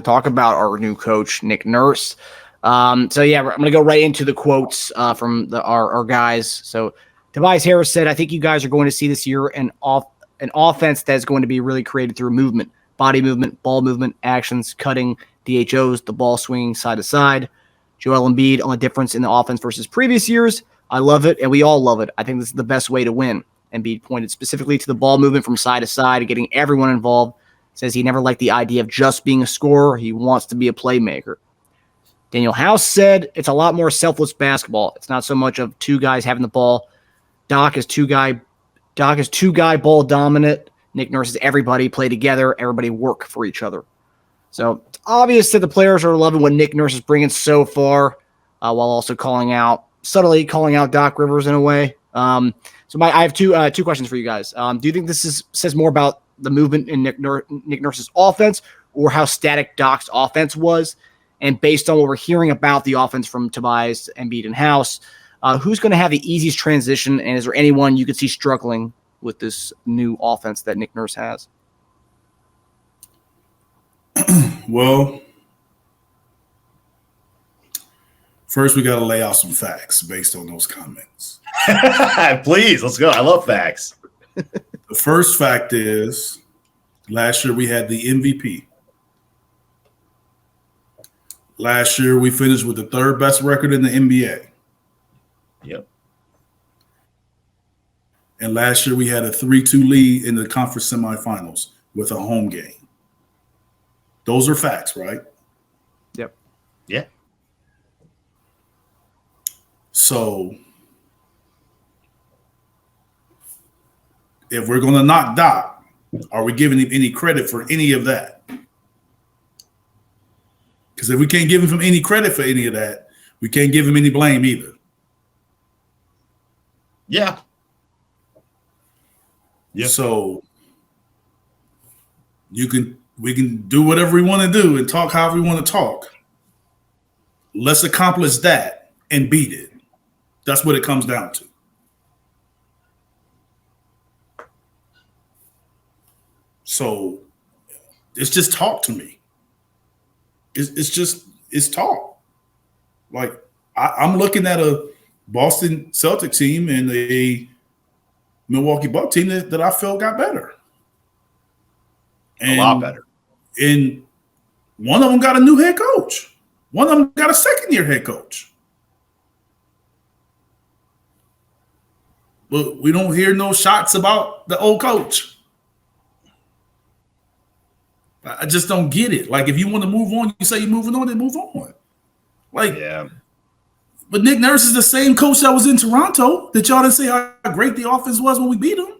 talk about our new coach, Nick Nurse. I'm going to go right into the quotes from our guys. So Tobias Harris said, "I think you guys are going to see this year an offense that's going to be really created through movement, body movement, ball movement, actions, cutting, DHOs, the ball swinging side to side. Joel Embiid on the difference in the offense versus previous years. I love it, and we all love it. I think this is the best way to win." Embiid pointed specifically to the ball movement from side to side, getting everyone involved. Says he never liked the idea of just being a scorer. He wants to be a playmaker. Daniel House said it's a lot more selfless basketball. It's not so much of two guys having the ball. Doc is two-guy ball dominant. Nick Nurse is everybody play together. Everybody work for each other. So it's obvious that the players are loving what Nick Nurse is bringing so far, while also subtly calling out Doc Rivers in a way. I have two questions for you guys. Do you think this says more about the movement in Nick Nurse's offense or how static Doc's offense was? And based on what we're hearing about the offense from Tobias, Embiid, and House, who's going to have the easiest transition? And is there anyone you could see struggling with this new offense that Nick Nurse has? Well, first we got to lay out some facts based on those comments. Please, let's go. I love facts. The first fact is last year we had the MVP. Last year we finished with the third best record in the NBA. Yep. And last year we had a 3-2 lead in the conference semifinals with a home game. Those are facts, right? Yep. Yeah. So if we're going to knock Doc, are we giving him any credit for any of that? Because if we can't give him any credit for any of that, we can't give him any blame either. Yeah. Yeah. So we can do whatever we want to do and talk however we want to talk. Let's accomplish that and beat it. That's what it comes down to. So it's just talk to me. It's talk. Like I'm looking at a Boston Celtic team and a Milwaukee Bucks team that I felt got better. And, a lot better. And one of them got a new head coach. One of them got a second-year head coach. But we don't hear no shots about the old coach. I just don't get it. Like, if you want to move on, you say you're moving on, then move on. Like, yeah. But Nick Nurse is the same coach that was in Toronto that y'all didn't say how great the offense was when we beat them.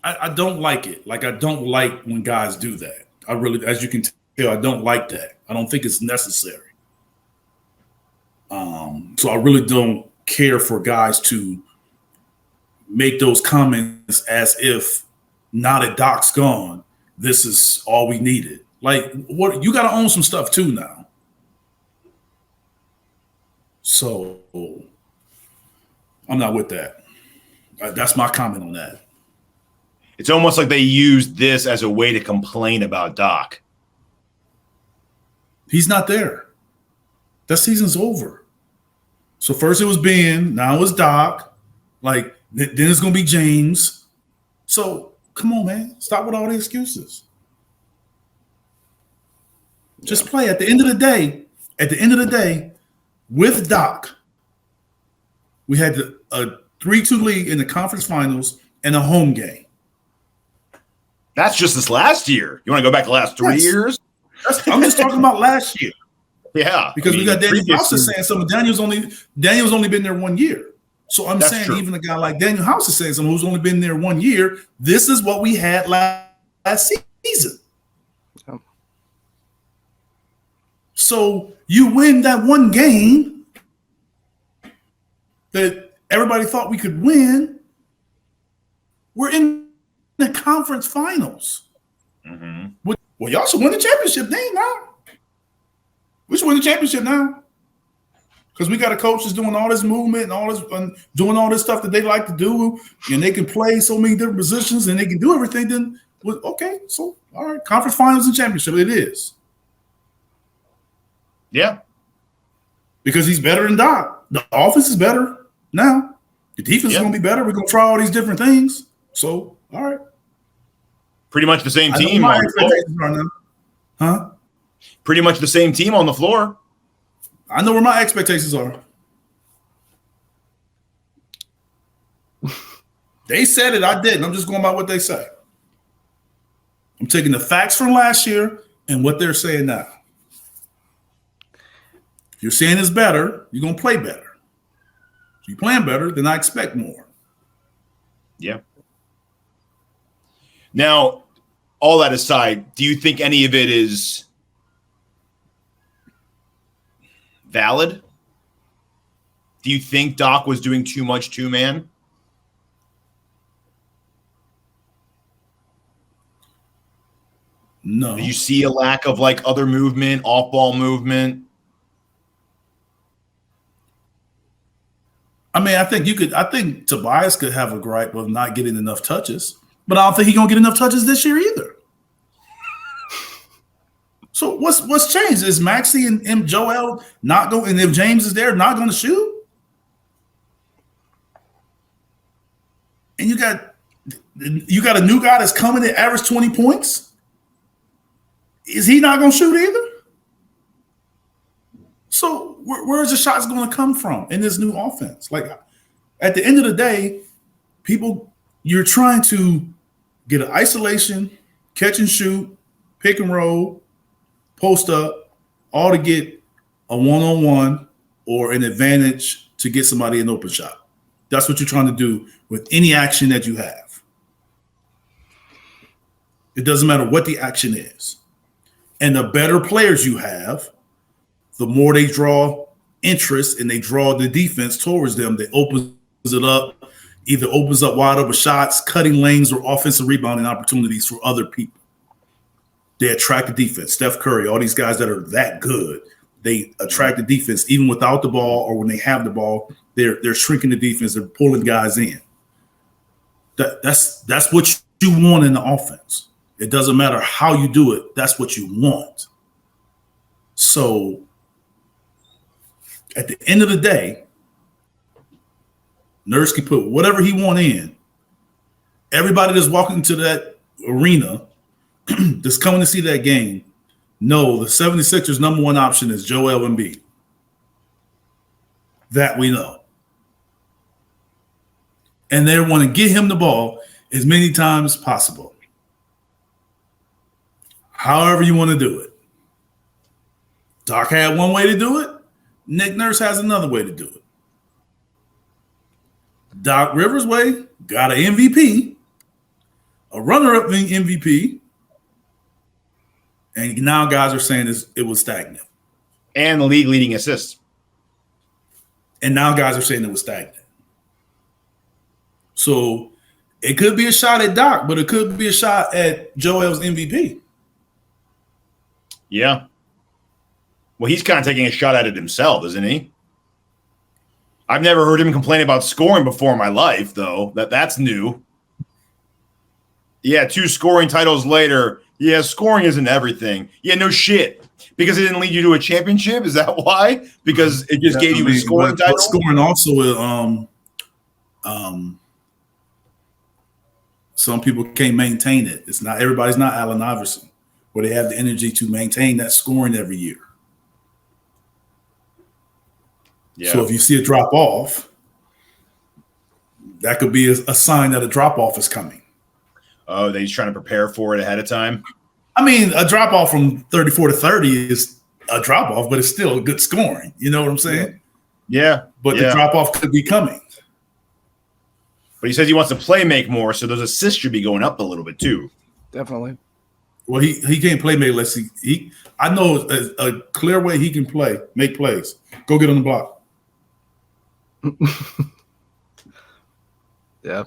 I don't like it. Like, I don't like when guys do that. I really, as you can tell, I don't like that. I don't think it's necessary. So I really don't care for guys to make those comments as if now that Doc's gone, this is all we needed. Like, what, you got to own some stuff too now. So I'm not with that. That's my comment on that. It's almost like they used this as a way to complain about Doc. He's not there. That season's over. So first it was Ben, now it's Doc. Like, then it's going to be James. So come on, man. Stop with all the excuses. Just play. At the end of the day, with Doc, we had a 3-2 lead in the conference finals and a home game. That's just this last year. You want to go back the last 3 years? I'm just talking about last year. Yeah. Because we got Daniel House is saying something. Daniel's only been there 1 year. So I'm saying true. Even a guy like Daniel House is saying someone who's only been there 1 year, this is what we had last season. Oh. So you win that one game that everybody thought we could win. We're in the conference finals. Mm-hmm. Well, y'all should win the championship now. We should win the championship now. Because we got a coach that's doing all this movement and all this, doing all this stuff that they like to do, and they can play so many different positions and they can do everything. Then Well, okay, so all right, conference finals and championship, it is. Yeah. Because he's better than Doc. The offense is better now. The defense is going to be better. We're going to try all these different things. So, all right. Pretty much the same team on the expectations are now. Huh? Pretty much the same team on the floor. I know where my expectations are. They said it. I didn't. I'm just going by what they say. I'm taking the facts from last year and what they're saying now. If you're saying it's better, you're going to play better. If you're playing better, then I expect more. Yeah. Now, all that aside, do you think any of it is valid? Do you think Doc was doing too much two-man? No. Did you see a lack of like other movement, off-ball movement? I mean, I think Tobias could have a gripe of not getting enough touches, but I don't think he's gonna get enough touches this year either. So what's changed? Is Maxey and Joel not going, and if James is there, not gonna shoot? And you got a new guy that's coming to average 20 points. Is he not gonna shoot either? So where's the shots going to come from in this new offense? Like, at the end of the day, you're trying to get an isolation, catch and shoot, pick and roll, post up, all to get a one-on-one or an advantage to get somebody an open shot. That's what you're trying to do with any action that you have. It doesn't matter what the action is. And the better players you have, the more they draw interest and they draw the defense towards them, that opens it up, either opens up wide open shots, cutting lanes, or offensive rebounding opportunities for other people. They attract the defense. Steph Curry, all these guys that are that good, they attract the defense even without the ball, or when they have the ball, they're shrinking the defense, they're pulling guys in. That's what you want in the offense. It doesn't matter how you do it, that's what you want. So at the end of the day, Nurse can put whatever he want in. Everybody that's walking into that arena that's coming to see that game, no, the 76ers' number one option is Joel Embiid. That we know. And they want to get him the ball as many times as possible. However you want to do it. Doc had one way to do it. Nick Nurse has another way to do it. Doc Rivers' way got an MVP, a runner-up MVP, and now guys are saying it was stagnant. And the league leading assists. And now guys are saying it was stagnant. So it could be a shot at Doc, but it could be a shot at Joel's MVP. Yeah. Well, he's kind of taking a shot at it himself, isn't he? I've never heard him complain about scoring before in my life, though. That's new. Yeah, 2 scoring titles later. Yeah, scoring isn't everything. Yeah, no shit. Because it didn't lead you to a championship? Is that why? Because it just gave you a scoring title? But scoring also, some people can't maintain it. It's not, everybody's not Allen Iverson, where they have the energy to maintain that scoring every year. Yeah. So if you see a drop off, that could be a sign that a drop off is coming. Oh, he's trying to prepare for it ahead of time? I mean, a drop off from 34 to 30 is a drop off, but it's still good scoring. You know what I'm saying? Yeah. But the drop off could be coming. But he says he wants to play make more, so those assists should be going up a little bit too. Definitely. Well, he can't play make unless he I know a clear way he can make plays. Go get on the block. Yeah.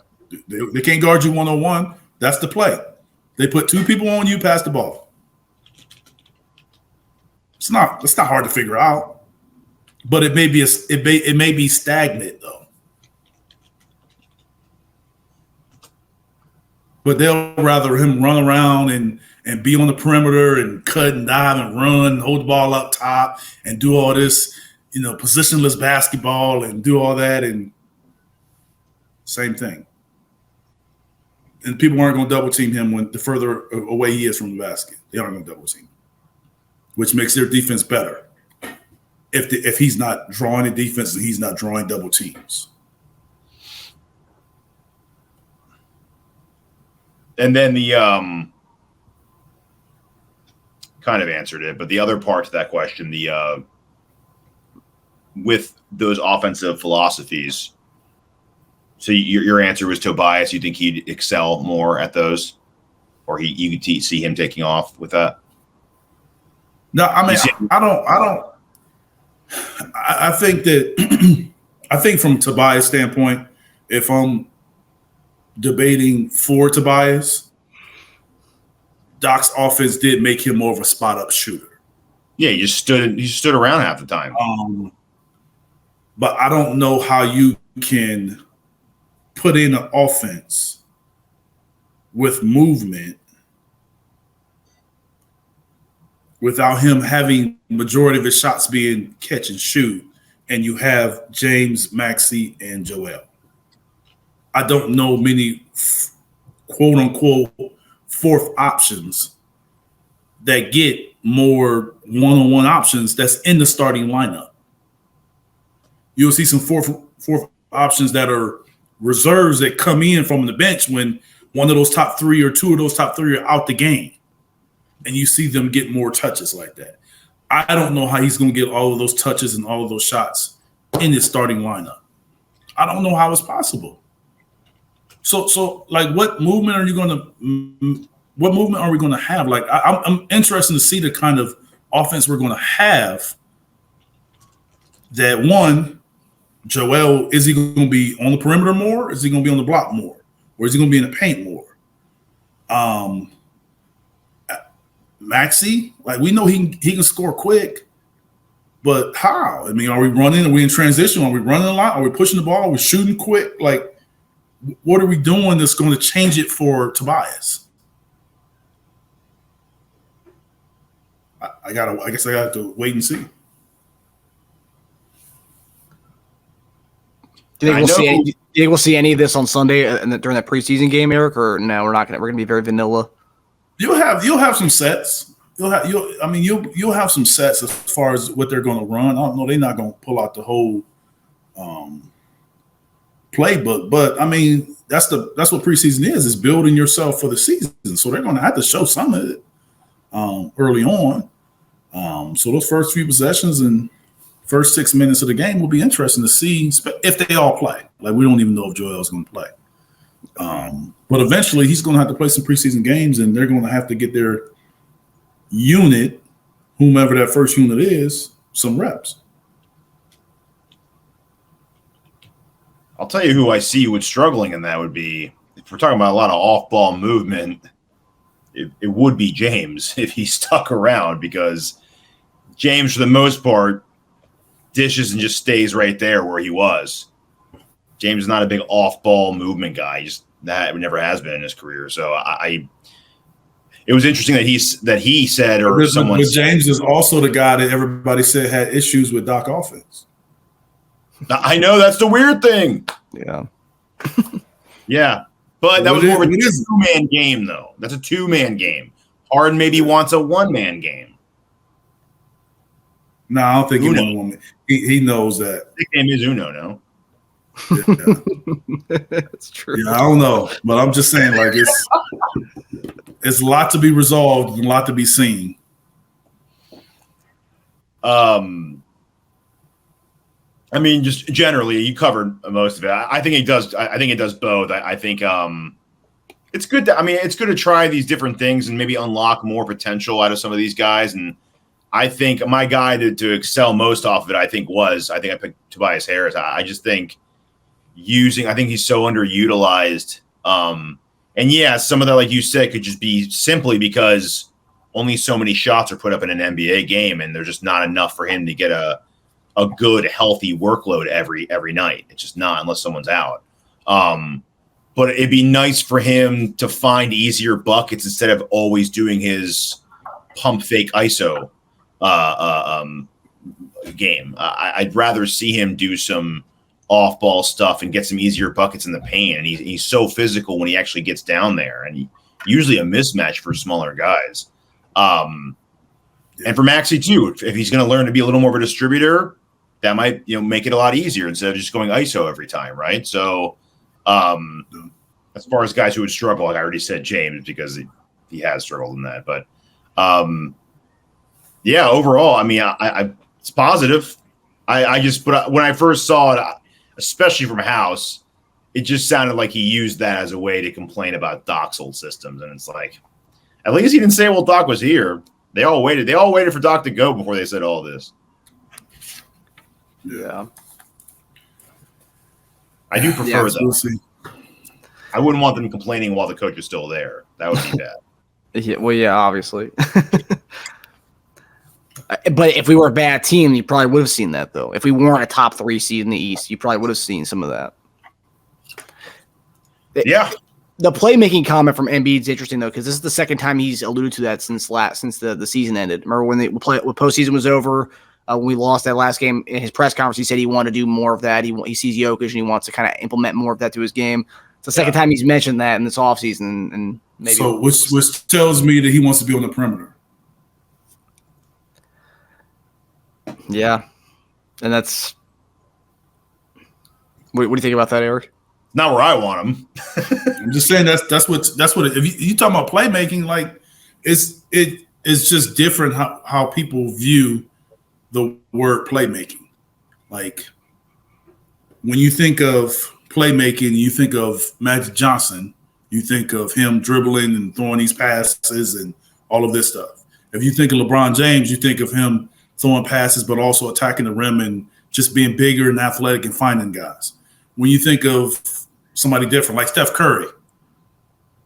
They can't guard you one-on-one. That's the play. They put 2 people on you, pass the ball. It's not hard to figure out. But it may be stagnant though. but they'll rather him run around and be on the perimeter and cut and dive and run, and hold the ball up top and do all this, positionless basketball and do all that, and same thing. And people aren't going to double team him when the further away he is from the basket. They aren't going to double team him, which makes their defense better. If he's not drawing a defense and he's not drawing double teams. And then the kind of answered it, but the other part to that question, with those offensive philosophies. So your answer was Tobias. You think he'd excel more at those, or you could see him taking off with that? No, I mean, I think that I think from Tobias' standpoint, if I'm debating for Tobias, Doc's offense did make him more of a spot-up shooter. Yeah, he stood around half the time. But I don't know how you can put in an offense with movement without him having majority of his shots being catch and shoot, and you have James, Maxey, and Joel. I don't know many quote-unquote fourth options that get more one-on-one options that's in the starting lineup. You'll see some fourth options that are reserves that come in from the bench when one of those top three or two of those top three are out the game. And you see them get more touches like that. I don't know how he's going to get all of those touches and all of those shots in his starting lineup. I don't know how it's possible. So like, what movement are we going to have? Like, I'm interested to see the kind of offense we're going to have. That one, Joel, is he going to be on the perimeter more? Is he going to be on the block more? Or is he going to be in the paint more? Maxey, like, we know he can score quick, but how? I mean, are we running? Are we in transition? Are we running a lot? Are we pushing the ball? Are we shooting quick? Like, what are we doing that's going to change it for Tobias? I guess I got to wait and see. Do you think we'll see any of this on Sunday during that preseason game, Eric? Or no, we're not gonna. We're gonna be very vanilla. You'll have some sets. You'll have some sets as far as what they're going to run. I don't know. They're not going to pull out the whole playbook, but I mean that's what preseason is building yourself for the season. So they're going to have to show some of it early on. So those first few possessions and first 6 minutes of the game will be interesting to see if they all play. Like, we don't even know if Joel's going to play. But eventually he's going to have to play some preseason games, and they're going to have to get their unit, whomever that first unit is, some reps. I'll tell you who I see would struggling in that would be, if we're talking about a lot of off-ball movement, it would be James if he stuck around, because James, for the most part, dishes and just stays right there where he was. James is not a big off-ball movement guy. That never has been in his career. So it was interesting that he said, or someone. But James is also the guy that everybody said had issues with Doc offense. I know, that's the weird thing. Yeah. Yeah, but that was more of a two-man game, though. That's a two-man game. Harden maybe wants a one-man game. No, I don't think he wants one. He knows that. His name is Uno, no? Yeah. That's true. Yeah, I don't know, but I'm just saying, like, it's a lot to be resolved and a lot to be seen. I mean, just generally, you covered most of it. I think it does. I think it does both. I think it's good. It's good to try these different things and maybe unlock more potential out of some of these guys. And I think my guy to excel most off of it, I think I picked Tobias Harris. I just think I think he's so underutilized. And yeah, some of that, like you said, could just be simply because only so many shots are put up in an NBA game, and there's just not enough for him to get a good, healthy workload every night. It's just not, unless someone's out. but it'd be nice for him to find easier buckets instead of always doing his pump fake ISO game. I'd rather see him do some off-ball stuff and get some easier buckets in the paint. And he's so physical when he actually gets down there, and usually a mismatch for smaller guys. And for Maxey too, if he's going to learn to be a little more of a distributor, that might make it a lot easier instead of just going ISO every time, right? So, as far as guys who would struggle, like I already said, James, because he has struggled in that. But yeah, overall, I mean, I it's positive. I just when I first saw it, especially from House, it just sounded like he used that as a way to complain about Doc's old systems, and it's like, at least he didn't say, "Well, Doc was here." They all waited for Doc to go before they said all this. Yeah, I do prefer that. We'll see. I wouldn't want them complaining while the coach is still there. That would be bad. Yeah, well, yeah, obviously. But if we were a bad team, you probably would have seen that, though. If we weren't a top 3 seed in the East, you probably would have seen some of that. Yeah. The playmaking comment from Embiid is interesting, though, because this is the second time he's alluded to that since the season ended. Remember when when postseason was over, when we lost that last game, in his press conference, he said he wanted to do more of that. He sees Jokic and he wants to kind of implement more of that to his game. It's the second time he's mentioned that in this offseason. And maybe so, which tells me that he wants to be on the perimeter. Yeah, and that's what do you think about that, Eric? Not where I want him. I'm just saying that's what if you talking about playmaking, like it's just different how people view the word playmaking. Like when you think of playmaking, you think of Magic Johnson, you think of him dribbling and throwing these passes and all of this stuff. If you think of LeBron James, you think of him throwing passes, but also attacking the rim and just being bigger and athletic and finding guys. When you think of somebody different, like Steph Curry,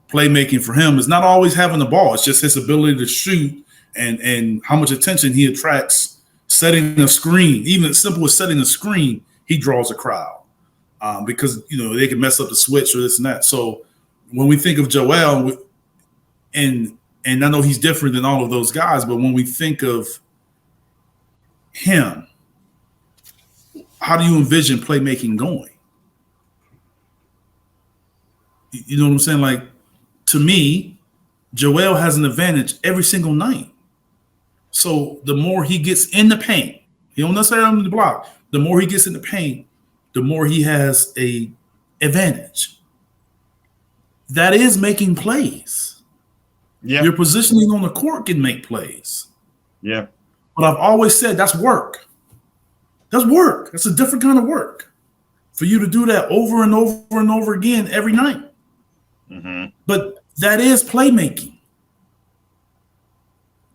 playmaking for him is not always having the ball. It's just his ability to shoot and how much attention he attracts setting a screen. Even as simple as setting a screen, he draws a crowd because, they can mess up the switch or this and that. So when we think of Joel, and I know he's different than all of those guys, but when we think of him, how do you envision playmaking going? You know what I'm saying? Like, to me, Joel has an advantage every single night. So the more he gets in the paint, he don't necessarily on the block. The more he gets in the paint, the more he has a advantage. That is making plays. Yeah. Your positioning on the court can make plays. Yeah. But I've always said that's work. That's work. That's a different kind of work for you to do that over and over and over again every night. Mm-hmm. But that is playmaking.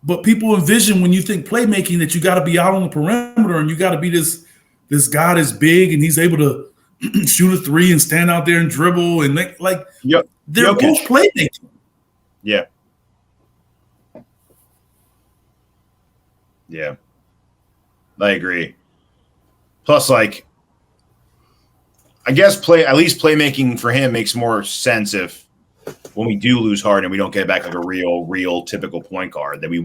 But people envision when you think playmaking that you got to be out on the perimeter and you got to be this guy that's big and he's able to shoot a 3 and stand out there and dribble and make they're both playmaking. Yeah. Yeah. I agree. Plus, I guess at least playmaking for him makes more sense if when we do lose Harden, we don't get back like a real typical point guard. That we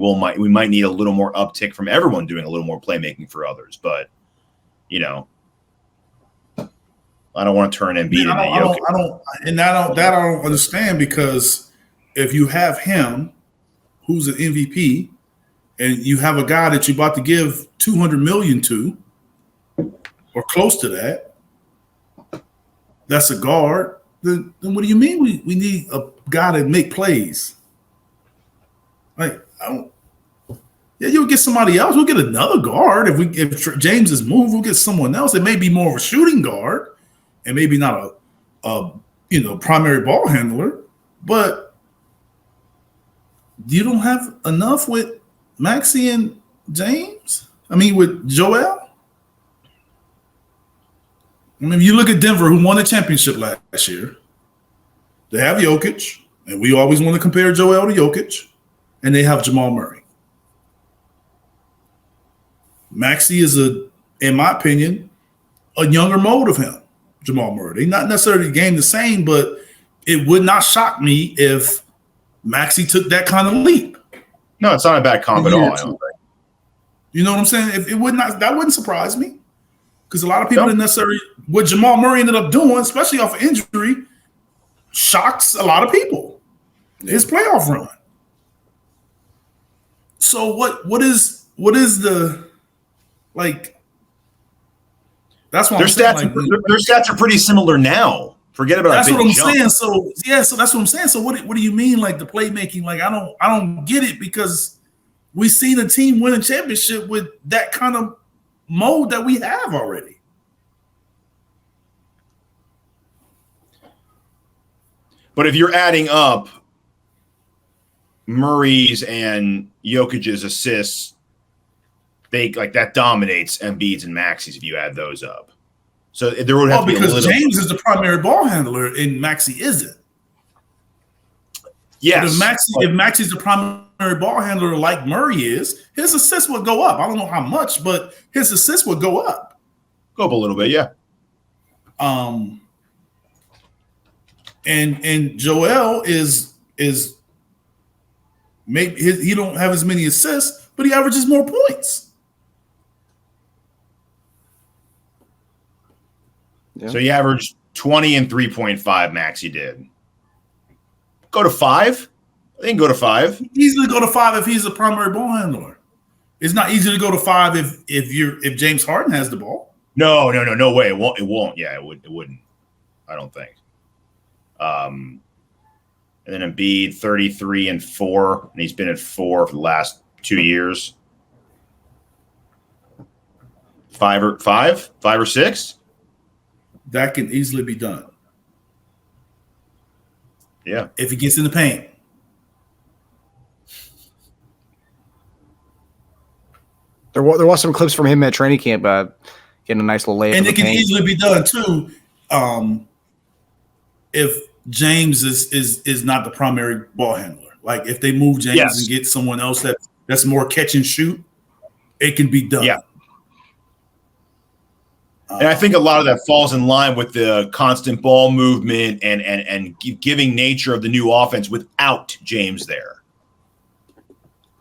might need a little more uptick from everyone doing a little more playmaking for others. But I don't want to turn Embiid into Jokic. I don't understand, because if you have him, who's an MVP, and you have a guy that you're about to give $200 million to, or close to that, that's a guard. Then what do you mean we need a guy to make plays? Like, you'll get somebody else. We'll get another guard. If James is moved, we'll get someone else. It may be more of a shooting guard and maybe not a primary ball handler, but you don't have enough with Maxey and James? With Joel? You look at Denver, who won the championship last year. They have Jokic, and we always want to compare Joel to Jokic, and they have Jamal Murray. Maxey is, in my opinion, a younger mode of him, Jamal Murray. They're not necessarily game the same, but it would not shock me if Maxey took that kind of leap. No, it's not a bad comp at all. I don't think. You know what I'm saying? If it would not, that wouldn't surprise me. Because a lot of people didn't necessarily, what Jamal Murray ended up doing, especially off of injury, shocks a lot of people. His playoff run. So what is the, like, that's what their I'm saying. Stats, like, their stats are pretty similar now. Forget about that's what I'm jump. saying. So so that's what I'm saying. So what do you mean, like the playmaking? Like I don't get it, because we've seen a team win a championship with that kind of mode that we have already. But if you're adding up Murray's and Jokic's assists, they like that dominates Embiid's and Maxey's if you add those up. So there would have to be a little. James is the primary ball handler and Maxey isn't. Yes. But if Maxey's the primary ball handler like Murray is, his assists would go up. I don't know how much, but his assists would go up. Go up a little bit, yeah. And Joel is maybe he don't have as many assists, but he averages more points. Yeah. So he averaged 20 and 3.5. Maxey did. Go to 5. They can go to 5. Easily go to 5 if he's a primary ball handler. It's not easy to go to 5 if James Harden has the ball. No way. It won't. Yeah, it wouldn't. I don't think. And then Embiid 33 and 4, and he's been at 4 for the last 2 years. 5 or 6. That can easily be done. Yeah. If he gets in the paint. There was some clips from him at training camp getting a nice little layup. And it can easily be done too. If James is not the primary ball handler. Like if they move James and get someone else that's more catch and shoot, it can be done. Yeah. And I think a lot of that falls in line with the constant ball movement and giving nature of the new offense without James there.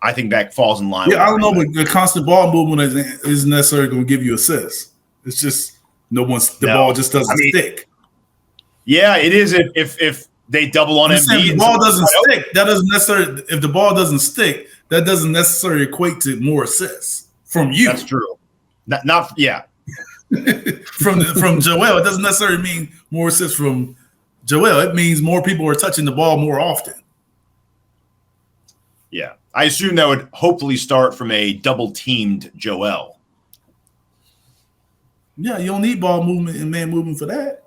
I think that falls in line. Yeah, I don't know, but the constant ball movement isn't necessarily going to give you assists. It's just the ball just doesn't stick. Yeah, it is if they double on Embiid. If the ball doesn't stick, that doesn't necessarily. If the ball doesn't stick, that doesn't necessarily equate to more assists from you. That's true. Not yeah. from Joel, it doesn't necessarily mean more assists from Joel. It means more people are touching the ball more often. Yeah, I assume that would hopefully start from a double-teamed Joel. Yeah, you don't need ball movement and man movement for that.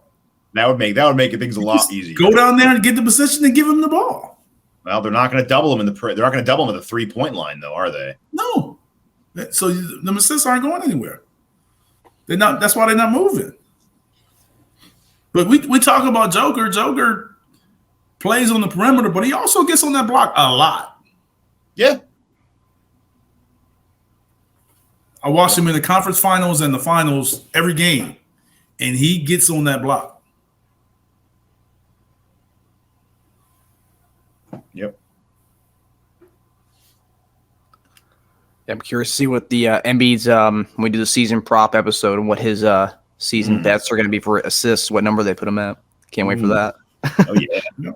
That would make things a lot easier. Go down there and get the position and give him the ball. Well, they're not going to double him they're not going to double him at the 3-point line, though, are they? No. So the assists aren't going anywhere. They're not. That's why they're not moving. But we talk about Joker. Joker plays on the perimeter, but he also gets on that block a lot. Yeah. I watched him in the conference finals and the finals every game, and he gets on that block. Yep. I'm curious to see what the Embiid's when we do the season prop episode and what his season bets are going to be for assists, what number they put him at. Can't wait for that. Oh, yeah.